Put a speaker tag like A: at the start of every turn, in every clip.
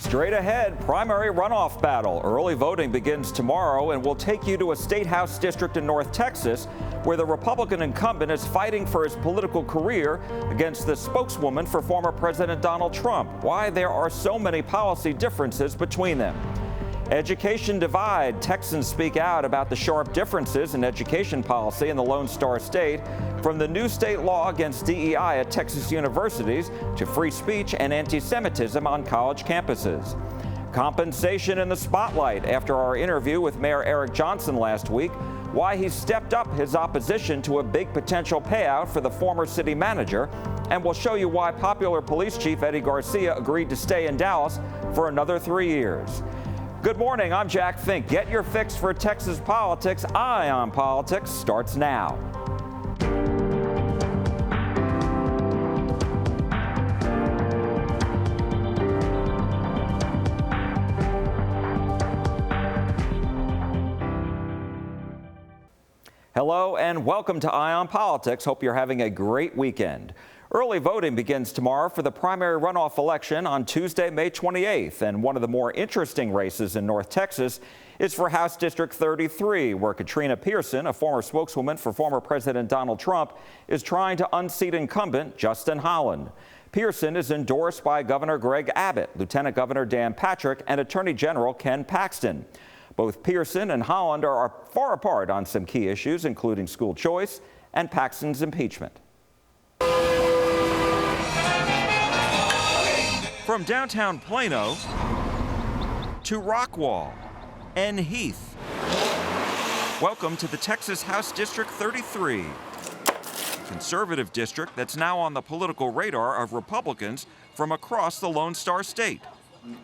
A: Straight ahead, primary runoff battle. Early voting begins tomorrow and will take you to a state house district in North Texas where the Republican incumbent is fighting for his political career against the spokeswoman for former President Donald Trump. Why there are so many policy differences between them. Education divide. Texans speak out about the sharp differences in education policy in the Lone Star State, from the new state law against DEI at Texas universities to free speech and anti-Semitism on college campuses. Compensation in the spotlight after our interview with Mayor Eric Johnson last week, why he stepped up his opposition to a big potential payout for the former city manager, and we'll show you why popular police chief Eddie Garcia agreed to stay in Dallas for another 3 years. Good morning, I'm Jack Fink. Get your fix for Texas politics. Eye on Politics starts now. Hello and welcome to Eye on Politics. Hope you're having a great weekend. Early voting begins tomorrow for the primary runoff election on Tuesday, May 28th. And one of the more interesting races in North Texas is for House District 33, where Katrina Pierson, a former spokeswoman for former President Donald Trump, is trying to unseat incumbent Justin Holland. Pierson is endorsed by Governor Greg Abbott, Lieutenant Governor Dan Patrick, and Attorney General Ken Paxton. Both Pierson and Holland are far apart on some key issues, including school choice and Paxton's impeachment. From downtown Plano to Rockwall and Heath. Welcome to the Texas House District 33, a conservative district that's now on the political radar of Republicans from across the Lone Star State.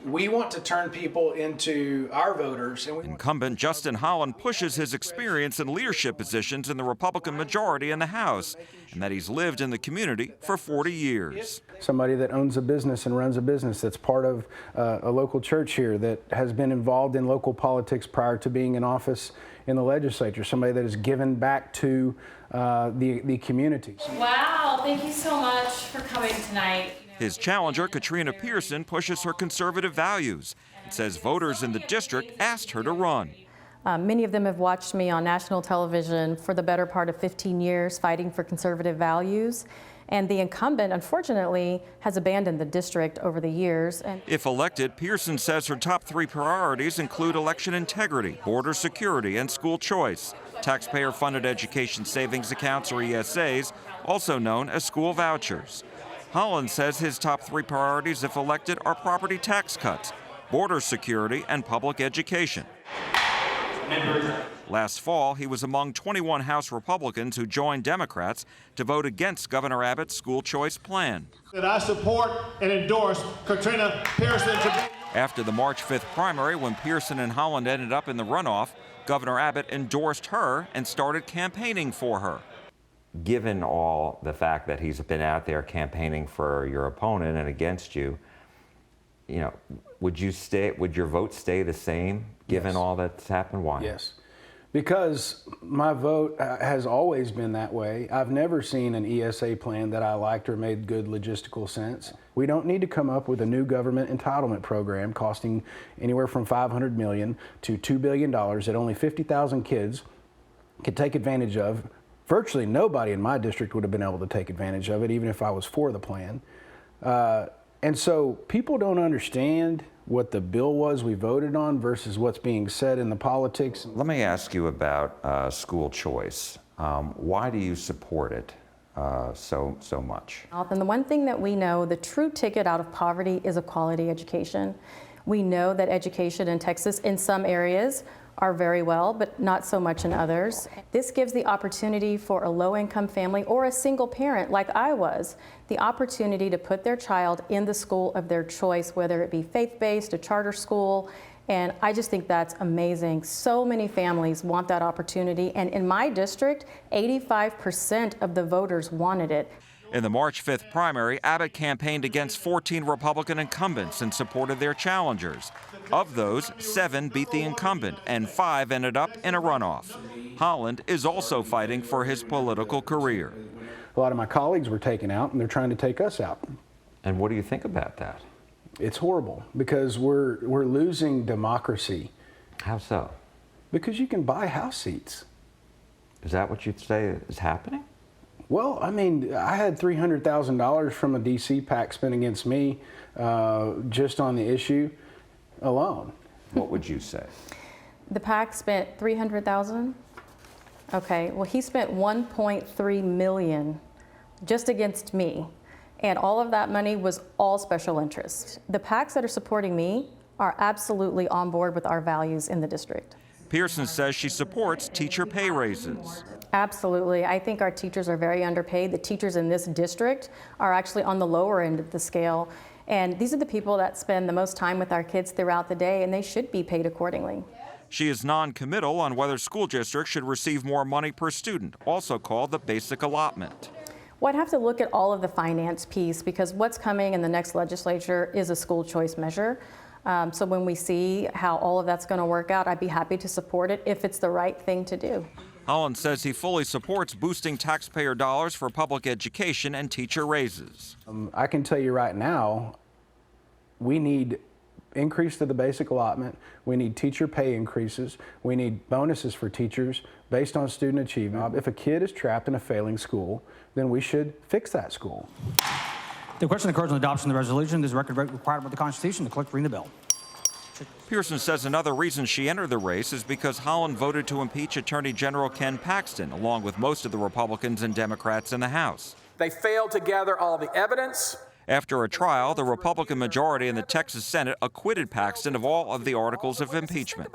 B: We want to turn people into our voters.
A: Incumbent Justin Holland pushes his experience in leadership positions in the Republican majority in the House, and that he's lived in the community for 40 years.
C: Somebody that owns a business and runs a business, that's part of a local church here, that has been involved in local politics prior to being in office in the legislature, somebody that has given back to the community.
D: Wow, thank you so much for coming tonight.
A: His challenger, Katrina Pierson, pushes her conservative values and says voters in the district asked her to run.
D: Many of them have watched me on national television for the better part of 15 years fighting for conservative values. And the incumbent, unfortunately, has abandoned the district over the years.
A: If elected, Pierson says her top 3 priorities include election integrity, border security, and school choice. Taxpayer-funded education savings accounts, or ESAs, also known as school vouchers. Holland says his top 3 priorities, if elected, are property tax cuts, border security, and public education. Last fall, he was among 21 House Republicans who joined Democrats to vote against Governor Abbott's school choice plan.
E: That I support and endorse Katrina Pierson.
A: After the March 5th primary, when Pierson and Holland ended up in the runoff, Governor Abbott endorsed her and started campaigning for her. Given all the fact that he's been out there campaigning for your opponent and against you, would your vote stay the same given
C: Yes.
A: all that's happened? Why?
C: Yes, because my vote has always been that way. I've never seen an ESA plan that I liked or made good logistical sense. We don't need to come up with a new government entitlement program costing anywhere from $500 million to $2 billion that only 50,000 kids could take advantage of. Virtually nobody in my district would have been able to take advantage of it, even if I was for the plan. And so people don't understand what the bill was we voted on versus what's being said in the politics.
A: Let me ask you about school choice. Why do you support it so much?
D: And the one thing that we know, the true ticket out of poverty is a quality education. We know that education in Texas, in some areas, are very well, but not so much in others. This gives the opportunity for a low-income family or a single parent like I was, the opportunity to put their child in the school of their choice, whether it be faith-based, a charter school, and I just think that's amazing. So many families want that opportunity, and in my district, 85% of the voters wanted it.
A: In the March 5th primary, Abbott campaigned against 14 Republican incumbents and supported their challengers. Of those, 7 beat the incumbent and 5 ended up in a runoff. Holland is also fighting for his political career.
C: A lot of my colleagues were taken out, and they're trying to take us out.
A: And what do you think about that?
C: It's horrible because we're losing democracy.
A: How so?
C: Because you can buy House seats.
A: Is that what you'd say is happening?
C: Well, I mean, I had $300,000 from a DC PAC spent against me just on the issue alone.
A: What would you say?
D: The PAC spent $300,000. Okay, well, he spent $1.3 million just against me. And all of that money was all special interest. The PACs that are supporting me are absolutely on board with our values in the district.
A: Pierson says she supports teacher pay raises.
D: Absolutely. I think our teachers are very underpaid. The teachers in this district are actually on the lower end of the scale. And these are the people that spend the most time with our kids throughout the day, and they should be paid accordingly.
A: She is non-committal on whether school districts should receive more money per student, also called the basic allotment.
D: Well, I'd have to look at all of the finance piece because what's coming in the next legislature is a school choice measure. So when we see how all of that's going to work out, I'd be happy to support it if it's the right thing to do.
A: Holland says he fully supports boosting taxpayer dollars for public education and teacher raises.
C: I can tell you right now, we need increase to the basic allotment. We need teacher pay increases. We need bonuses for teachers based on student achievement. If a kid is trapped in a failing school, then we should fix that school.
F: The question occurs on adoption of the resolution. This record vote required by the Constitution. The clerk read the bill.
A: Pierson says another reason she entered the race is because Holland voted to impeach Attorney General Ken Paxton, along with most of the Republicans and Democrats in the House.
G: They failed to gather all the evidence.
A: After a trial, the Republican majority in the Texas Senate acquitted Paxton of all of the articles of impeachment.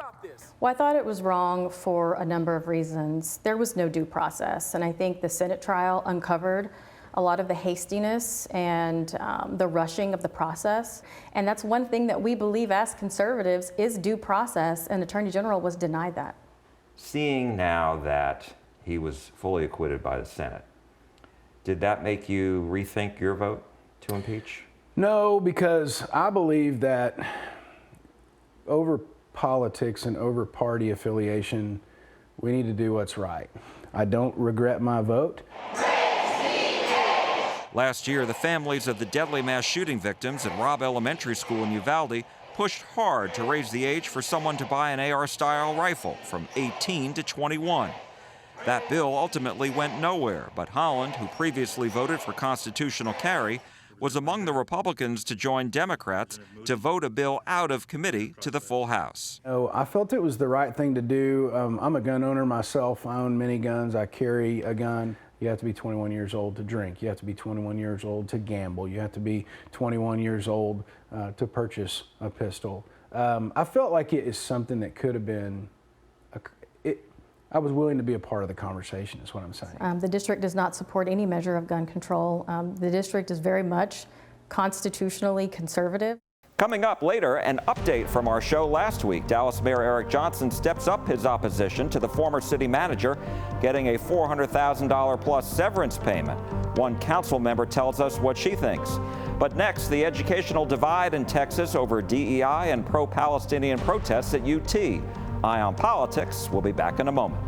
D: Well, I thought it was wrong for a number of reasons. There was no due process, and I think the Senate trial uncovered a lot of the hastiness and the rushing of the process. And that's one thing that we believe as conservatives is due process, and Attorney General was denied that.
A: Seeing now that he was fully acquitted by the Senate, did that make you rethink your vote to impeach?
C: No, because I believe that over politics and over party affiliation, we need to do what's right. I don't regret my vote.
A: Last year, the families of the deadly mass shooting victims at Robb Elementary School in Uvalde pushed hard to raise the age for someone to buy an AR-style rifle from 18 to 21. That bill ultimately went nowhere, but Holland, who previously voted for constitutional carry, was among the Republicans to join Democrats to vote a bill out of committee to the full House.
C: I felt it was the right thing to do. I'm a gun owner myself. I own many guns. I carry a gun. You have to be 21 years old to drink. You have to be 21 years old to gamble. You have to be 21 years old to purchase a pistol. I felt like it is something that could have been, I was willing to be a part of the conversation, is what I'm saying.
D: The district does not support any measure of gun control. The district is very much constitutionally conservative.
A: Coming up later, an update from our show last week. Dallas Mayor Eric Johnson steps up his opposition to the former city manager getting a $400,000 plus severance payment. One council member tells us what she thinks. But next, the educational divide in Texas over DEI and pro-Palestinian protests at UT. Eye on Politics. We'll be back in a moment.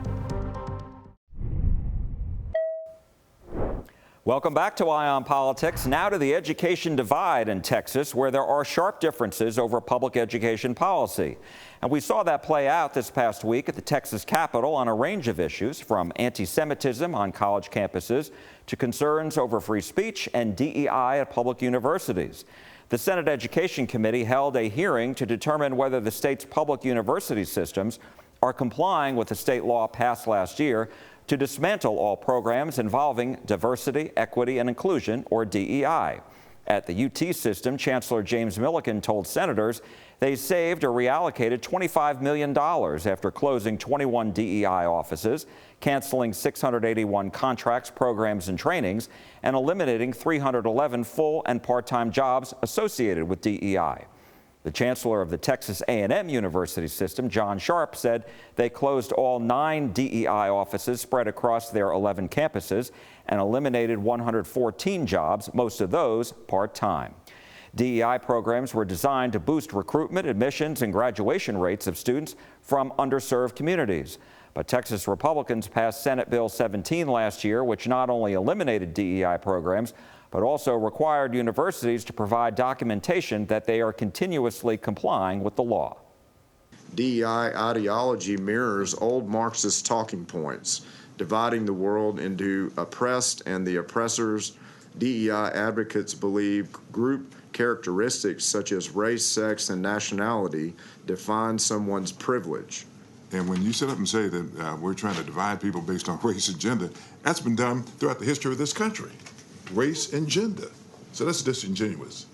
A: Welcome back to Eye on Politics. Now to the education divide in Texas, where there are sharp differences over public education policy. And we saw that play out this past week at the Texas Capitol on a range of issues, from anti-Semitism on college campuses to concerns over free speech and DEI at public universities. The Senate Education Committee held a hearing to determine whether the state's public university systems are complying with the state law passed last year to dismantle all programs involving diversity, equity, and inclusion, or DEI. At the UT system, Chancellor James Milliken told senators they saved or reallocated $25 million after closing 21 DEI offices, canceling 681 contracts, programs, and trainings, and eliminating 311 full and part-time jobs associated with DEI. The chancellor of the Texas A&M University system, John Sharp, said they closed all 9 DEI offices spread across their 11 campuses and eliminated 114 jobs, most of those part-time. DEI programs were designed to boost recruitment, admissions, and graduation rates of students from underserved communities. But Texas Republicans passed Senate Bill 17 last year, which not only eliminated DEI programs, but also required universities to provide documentation that they are continuously complying with the law.
H: DEI ideology mirrors old Marxist talking points, dividing the world into oppressed and the oppressors. DEI advocates believe group characteristics such as race, sex, and nationality define someone's privilege.
I: And when you sit up and say that we're trying to divide people based on race and gender, that's been done throughout the history of this country. Race and gender. So that's disingenuous.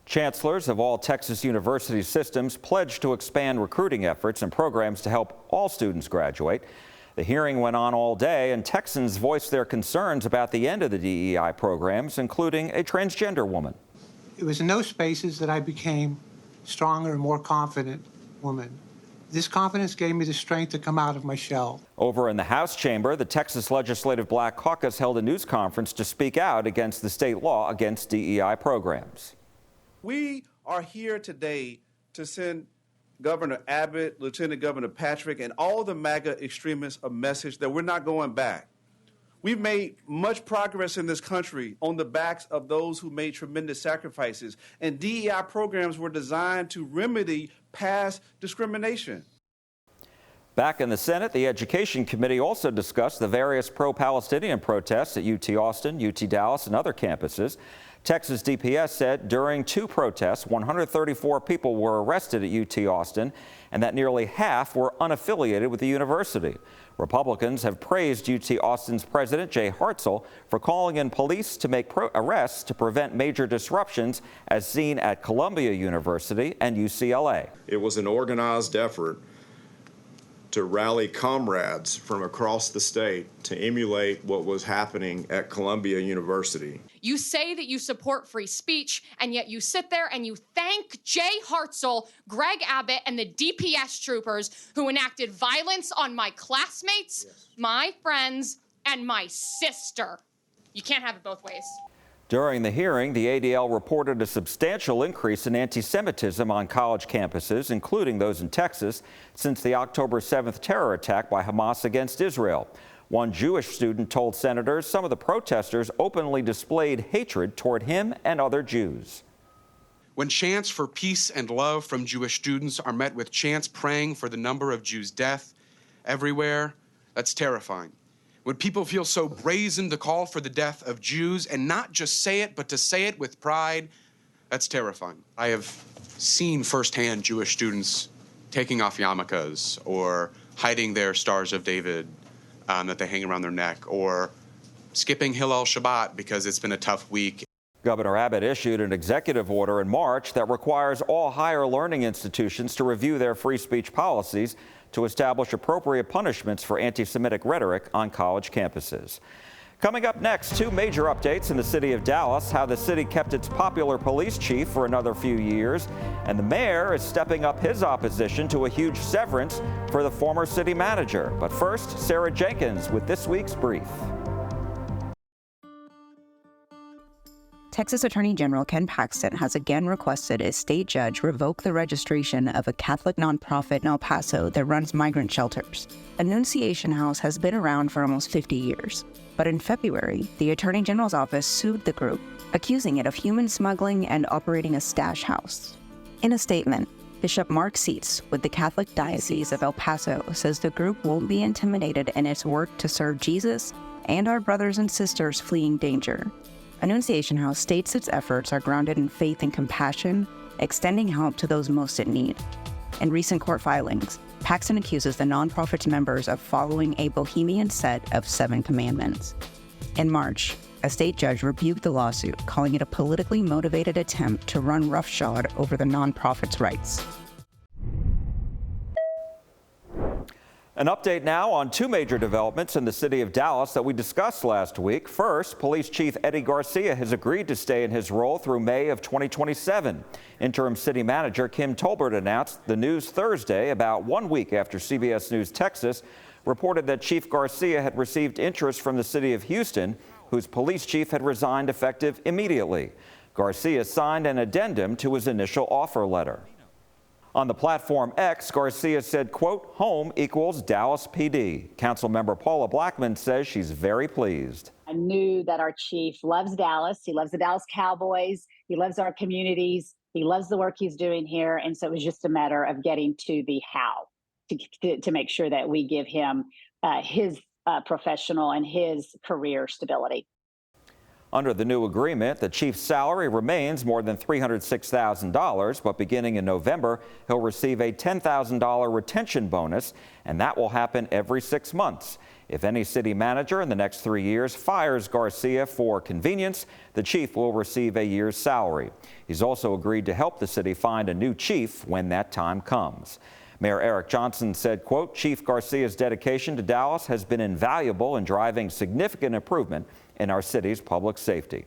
A: Chancellors of all Texas university systems pledged to expand recruiting efforts and programs to help all students graduate. The hearing went on all day, and Texans voiced their concerns about the end of the DEI programs, including a transgender woman.
J: It was in those spaces that I became stronger and more confident woman. This confidence gave me the strength to come out of my shell.
A: Over in the House chamber, the Texas Legislative Black Caucus held a news conference to speak out against the state law against DEI programs.
K: We are here today to send Governor Abbott, Lieutenant Governor Patrick, and all the MAGA extremists a message that we're not going back. We've made much progress in this country on the backs of those who made tremendous sacrifices, and DEI programs were designed to remedy past discrimination.
A: Back in the Senate, the Education Committee also discussed the various pro-Palestinian protests at UT Austin, UT Dallas, and other campuses. Texas DPS said during two protests, 134 people were arrested at UT Austin, and that nearly half were unaffiliated with the university. Republicans have praised UT Austin's President Jay Hartzell for calling in police to make arrests to prevent major disruptions as seen at Columbia University and UCLA.
H: It was an organized effort to rally comrades from across the state to emulate what was happening at Columbia University.
L: You say that you support free speech, and yet you sit there and you thank Jay Hartzell, Greg Abbott, and the DPS troopers who enacted violence on my classmates, my friends, and my sister. You can't have it both ways.
A: During the hearing, the ADL reported a substantial increase in anti-Semitism on college campuses, including those in Texas, since the October 7th terror attack by Hamas against Israel. One Jewish student told senators some of the protesters openly displayed hatred toward him and other Jews.
M: When chants for peace and love from Jewish students are met with chants praying for the number of Jews' death everywhere, that's terrifying. When people feel so brazen to call for the death of Jews and not just say it, but to say it with pride, that's terrifying. I have seen firsthand Jewish students taking off yarmulkes or hiding their Stars of David that they hang around their neck, or skipping Hillel Shabbat because it's been a tough week.
A: Governor Abbott issued an executive order in March that requires all higher learning institutions to review their free speech policies to establish appropriate punishments for anti-Semitic rhetoric on college campuses. Coming up next, two major updates in the city of Dallas, how the city kept its popular police chief for another few years, and the mayor is stepping up his opposition to a huge severance for the former city manager. But first, Sarah Jenkins with this week's brief.
N: Texas Attorney General Ken Paxton has again requested a state judge revoke the registration of a Catholic nonprofit in El Paso that runs migrant shelters. Annunciation House has been around for almost 50 years, but in February, the Attorney General's office sued the group, accusing it of human smuggling and operating a stash house. In a statement, Bishop Mark Seitz with the Catholic Diocese of El Paso says the group won't be intimidated in its work to serve Jesus and our brothers and sisters fleeing danger. Annunciation House states its efforts are grounded in faith and compassion, extending help to those most in need. In recent court filings, Paxton accuses the nonprofit's members of following a bohemian set of 7 commandments. In March, a state judge rebuked the lawsuit, calling it a politically motivated attempt to run roughshod over the nonprofit's rights.
A: An update now on two major developments in the city of Dallas that we discussed last week. First, Police Chief Eddie Garcia has agreed to stay in his role through May of 2027. Interim City Manager Kim Tolbert announced the news Thursday, about 1 week after CBS News Texas reported that Chief Garcia had received interest from the city of Houston, whose police chief had resigned effective immediately. Garcia signed an addendum to his initial offer letter. On the platform X, Garcia said, quote, home equals Dallas PD. Councilmember Paula Blackman says she's very pleased.
O: I knew that our chief loves Dallas. He loves the Dallas Cowboys. He loves our communities. He loves the work he's doing here. And so it was just a matter of getting to the how to make sure that we give him his professional and his career stability.
A: Under the new agreement, the chief's salary remains more than $306,000, but beginning in November, he'll receive a $10,000 retention bonus, and that will happen every 6 months. If any city manager in the next 3 years fires Garcia for convenience, the chief will receive a year's salary. He's also agreed to help the city find a new chief when that time comes. Mayor Eric Johnson said, quote, Chief Garcia's dedication to Dallas has been invaluable in driving significant improvement in our city's public safety.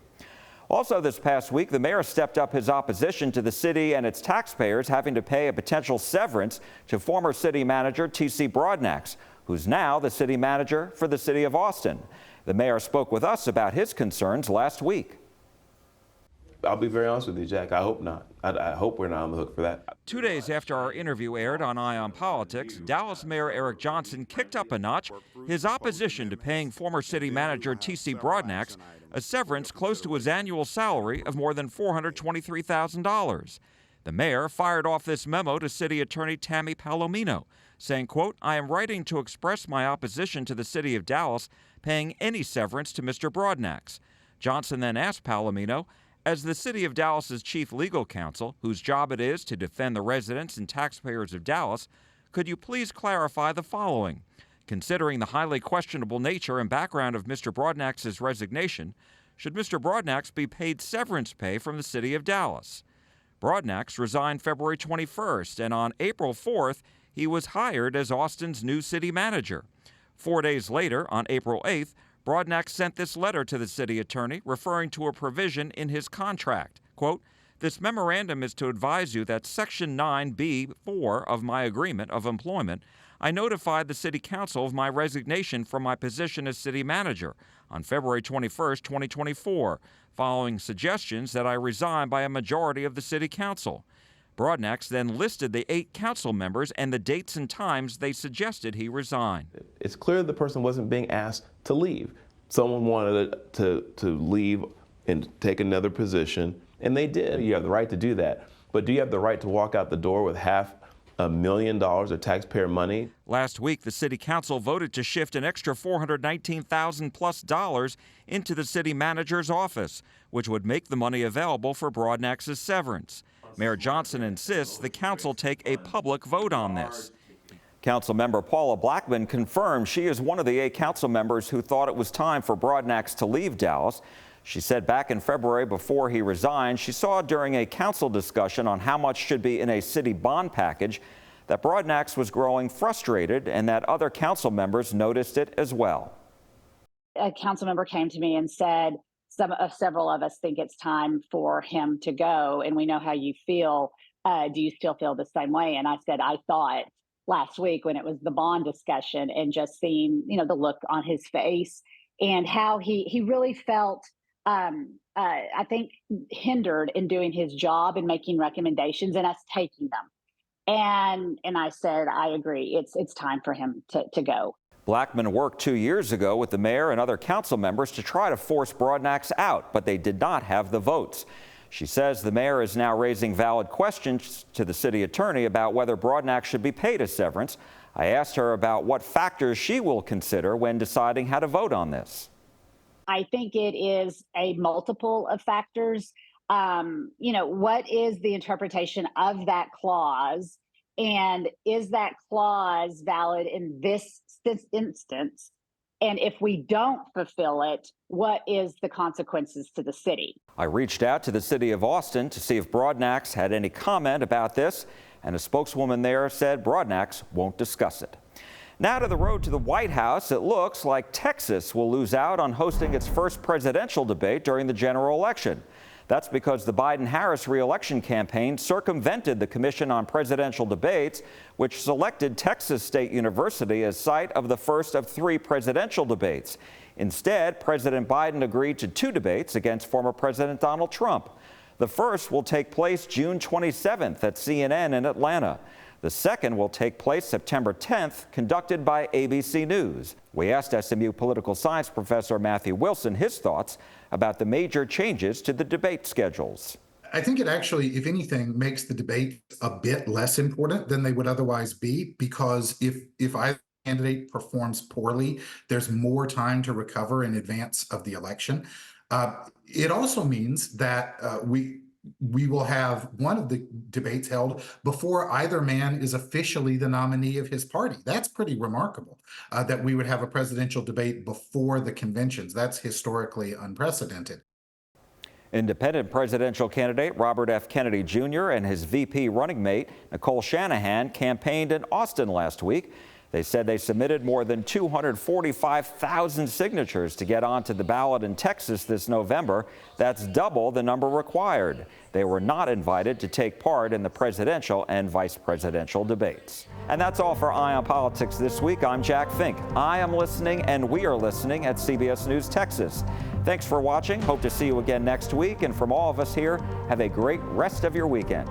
A: Also this past week, the mayor stepped up his opposition to the city and its taxpayers having to pay a potential severance to former city manager T.C. Broadnax, who's now the city manager for the city of Austin. The mayor spoke with us about his concerns last week.
P: I'll be very honest with you, Jack. I hope not. I hope we're not on the hook for that.
A: 2 days after our interview aired on Eye on Politics, Dallas Mayor Eric Johnson kicked up a notch his opposition to paying former city manager T.C. Broadnax a severance close to his annual salary of more than $423,000. The mayor fired off this memo to City Attorney Tammy Palomino, saying, quote, I am writing to express my opposition to the city of Dallas paying any severance to Mr. Broadnax. Johnson then asked Palomino, as the city of Dallas's chief legal counsel, whose job it is to defend the residents and taxpayers of Dallas, could you please clarify the following? Considering the highly questionable nature and background of Mr. Broadnax's resignation, should Mr. Broadnax be paid severance pay from the city of Dallas? Broadnax resigned February 21st, and on April 4th, he was hired as Austin's new city manager. 4 days later, on April 8th, Broadnax sent this letter to the city attorney referring to a provision in his contract. Quote, this memorandum is to advise you that Section 9B.4 of my agreement of employment, I notified the city council of my resignation from my position as city manager on February 21st, 2024, following suggestions that I resign by a majority of the city council. Broadnax then listed the 8 council members and the dates and times they suggested he resign.
P: It's clear the person wasn't being asked to leave. Someone wanted to leave and take another position, and they did. You have the right to do that. But do you have the right to walk out the door with $500,000 of taxpayer money?
A: Last week, the city council voted to shift an extra $419,000+ into the city manager's office, which would make the money available for Broadnax's severance. Mayor Johnson insists the council take a public vote on this. Councilmember Paula Blackman confirmed she is one of the 8 council members who thought it was time for Broadnax to leave Dallas. She said back in February, before he resigned, she saw during a council discussion on how much should be in a city bond package that Broadnax was growing frustrated and that other council members noticed it as well.
O: A council member came to me and said, several of us think it's time for him to go, and we know how you feel. Do you still feel the same way? And I said, I thought last week when it was the bond discussion and just seeing, the look on his face and how he really felt, I think, hindered in doing his job and making recommendations and us taking them. And I said, I agree. It's time for him to go.
A: Blackman worked 2 years ago with the mayor and other council members to try to force Broadnax out, but they did not have the votes. She says the mayor is now raising valid questions to the city attorney about whether Broadnax should be paid a severance. I asked her about what factors she will consider when deciding how to vote on this.
O: I think it is a multiple of factors. What is the interpretation of that clause? And is that clause valid in this instance? And if we don't fulfill it, what is the consequences to the city?
A: I reached out to the city of Austin to see if Broadnax had any comment about this, and a spokeswoman there said Broadnax won't discuss it. Now to the road to the White House. It looks like Texas will lose out on hosting its first presidential debate during the general election. That's because the Biden-Harris re-election campaign circumvented the Commission on Presidential Debates, which selected Texas State University as site of the first of 3 presidential debates. Instead, President Biden agreed to 2 debates against former President Donald Trump. The first will take place June 27th at CNN in Atlanta. The second will take place September 10th, conducted by ABC News. We asked SMU political science professor Matthew Wilson his thoughts about the major changes to the debate schedules.
Q: I think it actually, if anything, makes the debate a bit less important than they would otherwise be, because if either candidate performs poorly, there's more time to recover in advance of the election. It also means that we will have one of the debates held before either man is officially the nominee of his party. That's pretty remarkable, that we would have a presidential debate before the conventions. That's historically unprecedented.
A: Independent presidential candidate Robert F. Kennedy Jr. and his VP running mate Nicole Shanahan campaigned in Austin last week. They said they submitted more than 245,000 signatures to get onto the ballot in Texas this November. That's double the number required. They were not invited to take part in the presidential and vice presidential debates. And that's all for Eye on Politics this week. I'm Jack Fink. I am listening, and we are listening at CBS News Texas. Thanks for watching. Hope to see you again next week. And from all of us here, have a great rest of your weekend.